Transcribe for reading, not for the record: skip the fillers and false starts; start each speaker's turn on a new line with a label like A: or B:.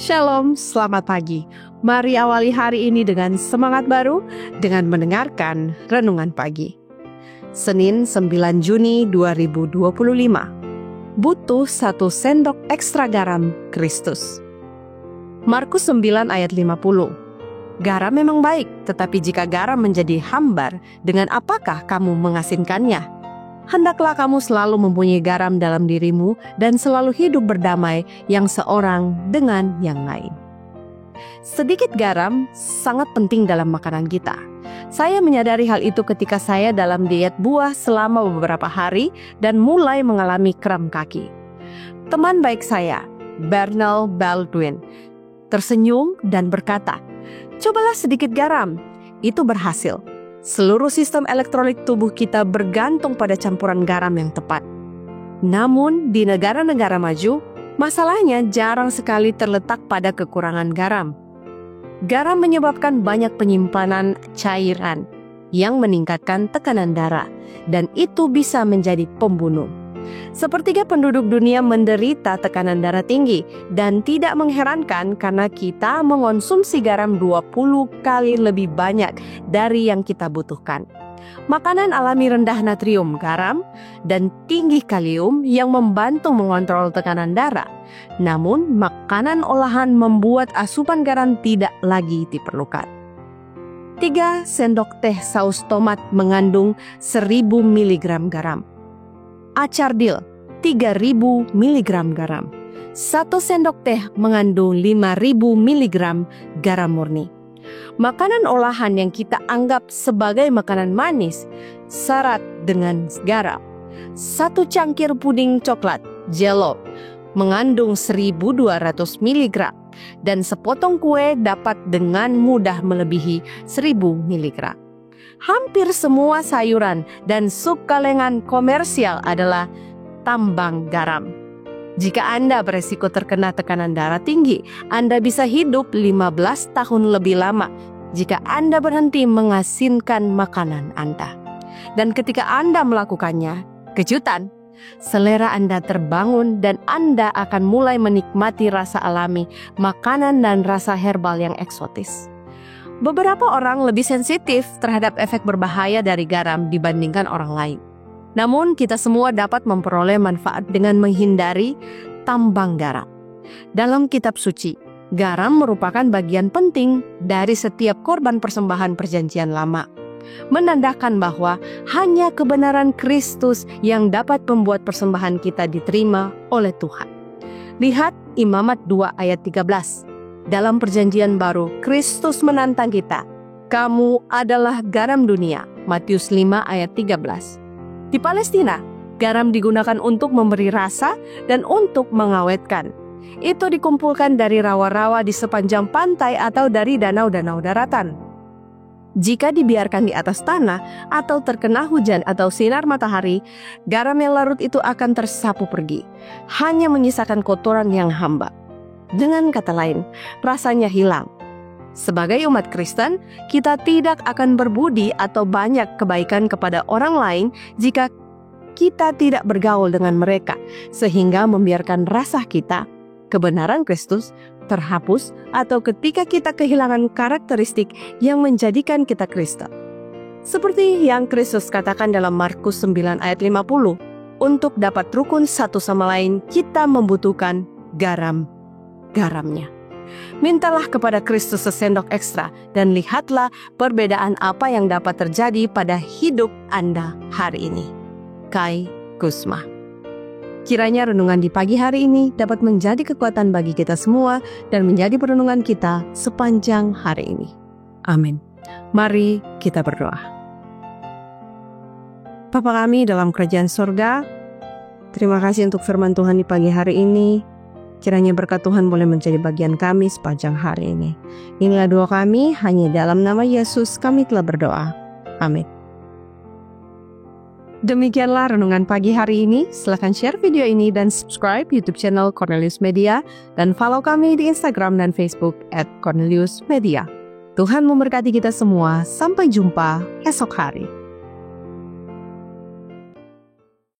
A: Shalom, selamat pagi. Mari awali hari ini dengan semangat baru dengan mendengarkan Renungan Pagi. Senin 9 Juni 2025. Butuh 1 sendok ekstra garam Kristus. Markus 9 ayat 50. Garam memang baik, tetapi jika garam menjadi hambar, dengan apakah kamu mengasinkannya? Hendaklah kamu selalu mempunyai garam dalam dirimu dan selalu hidup berdamai yang seorang dengan yang lain. Sedikit garam sangat penting dalam makanan kita. Saya menyadari hal itu ketika saya dalam diet buah selama beberapa hari dan mulai mengalami kram kaki. Teman baik saya, Bernal Baldwin, tersenyum dan berkata, "Cobalah sedikit garam." Itu berhasil. Seluruh sistem elektrolit tubuh kita bergantung pada campuran garam yang tepat. Namun, di negara-negara maju, masalahnya jarang sekali terletak pada kekurangan garam. Garam menyebabkan banyak penyimpanan cairan yang meningkatkan tekanan darah, dan itu bisa menjadi pembunuh. Sepertiga penduduk dunia menderita tekanan darah tinggi, dan tidak mengherankan karena kita mengonsumsi garam 20 kali lebih banyak dari yang kita butuhkan. Makanan alami rendah natrium, garam, dan tinggi kalium yang membantu mengontrol tekanan darah. Namun, makanan olahan membuat asupan garam tidak lagi diperlukan. 3 sendok teh saus tomat mengandung 1000 mg garam. Acar dill 3000 mg garam. 1 sendok teh mengandung 5000 mg garam murni. Makanan olahan yang kita anggap sebagai makanan manis syarat dengan garam. 1 cangkir puding coklat Jell-O mengandung 1200 mg dan sepotong kue dapat dengan mudah melebihi 1000 mg. Hampir semua sayuran dan sup kalengan komersial adalah tambang garam. Jika Anda beresiko terkena tekanan darah tinggi, Anda bisa hidup 15 tahun lebih lama jika Anda berhenti mengasinkan makanan Anda. Dan ketika Anda melakukannya, kejutan, selera Anda terbangun dan Anda akan mulai menikmati rasa alami, makanan dan rasa herbal yang eksotis. Beberapa orang lebih sensitif terhadap efek berbahaya dari garam dibandingkan orang lain. Namun kita semua dapat memperoleh manfaat dengan menghindari tambang garam. Dalam kitab suci, garam merupakan bagian penting dari setiap korban persembahan perjanjian lama. Menandakan bahwa hanya kebenaran Kristus yang dapat membuat persembahan kita diterima oleh Tuhan. Lihat Imamat 2 ayat 13. Dalam perjanjian baru, Kristus menantang kita. Kamu adalah garam dunia. Matius 5 ayat 13. Di Palestina, garam digunakan untuk memberi rasa dan untuk mengawetkan. Itu dikumpulkan dari rawa-rawa di sepanjang pantai atau dari danau-danau daratan. Jika dibiarkan di atas tanah atau terkena hujan atau sinar matahari, garam yang larut itu akan tersapu pergi, hanya menyisakan kotoran yang hamba. Dengan kata lain, rasanya hilang. Sebagai umat Kristen, kita tidak akan berbudi atau banyak kebaikan kepada orang lain jika kita tidak bergaul dengan mereka, sehingga membiarkan rasa kita, kebenaran Kristus, terhapus atau ketika kita kehilangan karakteristik yang menjadikan kita Kristen. Seperti yang Kristus katakan dalam Markus 9 ayat 50, untuk dapat rukun satu sama lain, kita membutuhkan garamnya. Mintalah kepada Kristus sesendok ekstra dan lihatlah perbedaan apa yang dapat terjadi pada hidup Anda hari ini. Kai Kusma. Kiranya renungan di pagi hari ini dapat menjadi kekuatan bagi kita semua dan menjadi perenungan kita sepanjang hari ini. Amin. Mari kita berdoa. Bapa kami dalam kerajaan surga, terima kasih untuk firman Tuhan di pagi hari ini. Kiranya berkat Tuhan boleh menjadi bagian kami sepanjang hari ini. Inilah doa kami, hanya dalam nama Yesus kami telah berdoa. Amin. Demikianlah renungan pagi hari ini. Silakan share video ini dan subscribe YouTube channel Cornelius Media dan follow kami di Instagram dan Facebook @corneliusmedia. Tuhan memberkati kita semua. Sampai jumpa esok hari.